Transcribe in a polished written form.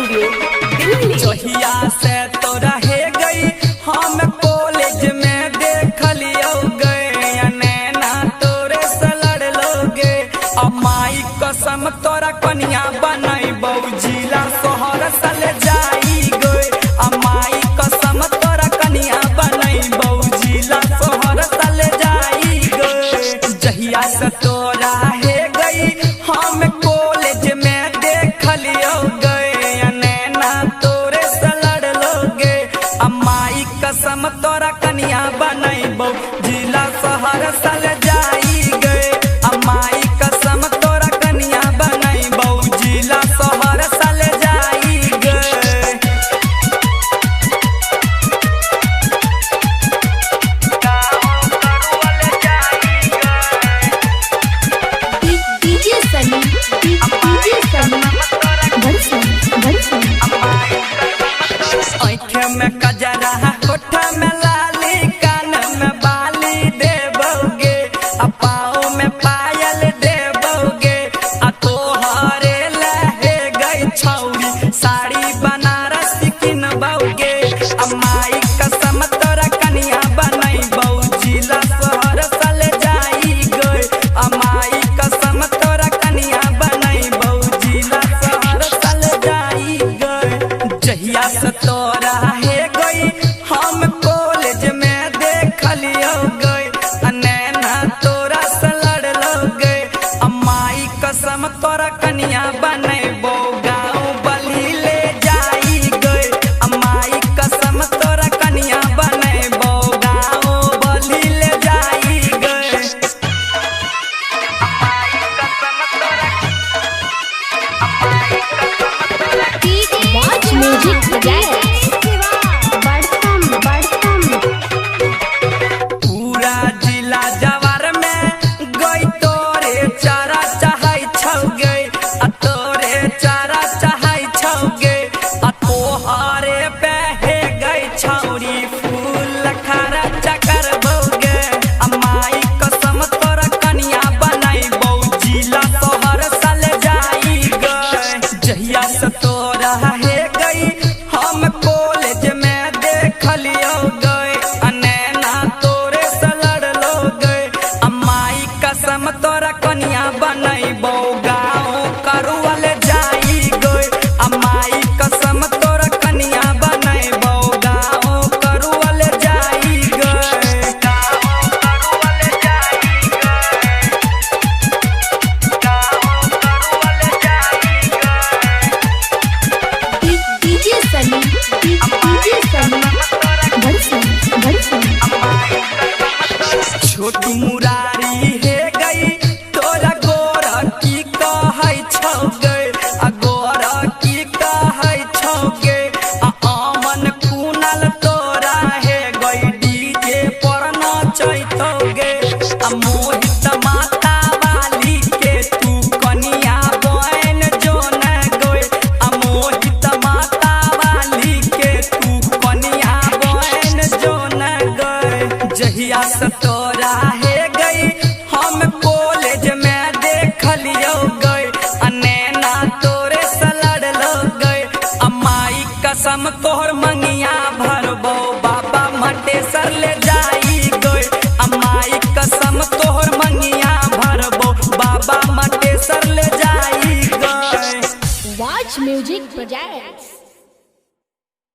Studio Delhi. जहिया से तो रहे गई हम कॉलेज में देख लियो गए नैना तोरे से लड़ लोगे। अमाई कसम तोरा कन्या बनाई बौजिला शहर सल जाई गए। अमाई कसम तोरा कन्या बनाई बौजिला शहर सल जाई गए। जहिया से तोरा है गई हम कॉलेज में देख लियो गए नैना तोरे से लड़ लोगे। अमाई कसम तोरा कन्या बनाई बौजिला शहर सल जाई गए। अमाई कसम तोरा कन्या बनाई बौजिला शहर सल जाई गए। डीजे सनी आँख में कजरा होठ में लाली कान में बाली देबोगे। पाँव में पायल देबोगे। तोहरे लहे गई छौरी साड़ी बनारस किनबोगे। अमाई कसम तोरा कन्या बनाई बौजिला शहर सल जाई गए। अमाई कसम तोरा कन्या बनाई बौजिला शहर सल जाई गए। जहिया से तोरा है गई हम कॉलेज में देख लियो गए नैना तोरा से लड़ लोगे। अमाई कसम तोरा कन्या बनाई बो गाँव बली ले जाई गए। अमाई कसम तोरा कन्या बनाई बो गाँव बली ले जाई गए। अमाई कसम तोरा वॉच म्यूजिक पूरा जिला जवार में गई तोरे चारा चाहै छौगे। तोरे चारा चाहै छौगे। तोहरे पे हे गई छौरी फूल खारा चकर बोगे। अमाई कसम तोरा कन्या बनाई बौजिला शहर सल जाई गए। जहिया से तोरा है गई हम कॉलेज में देख लियो गए नैना तोरे से लड़ लोगे। अमाई कसम तोरा कन्या बनाई बो गाँव करुअल जाई गए। अमाई कसम तोरा कन्या बनाई बो गाँव करुअल जाई गए। गाँव करुअल जाई गए। गाँव करुअल जाई गए। डीजे सनी छोटू मुरारी है गई तोरा गोरा की कहै छौगे। गोरा की कहै छौगे। अमन कुनल तोरा है गई डीजे पर नचैतोगे। मोहित माता वाली के तू कनिया बहन जो न गए। मोहित माता वाली के तू कनिया बहन जो न गए। जहिया से तोरा है गई हम कॉलेज में देख लियो गए नैना तोरे से लड़ लो गए। अमाई कसम तोहर मंगिया भरबो बाबा मटेसर ले जाई गए। अमाई कसम तोहर मंगिया भरबो बाबा मटेसर ले जाई गए। Watch music projects.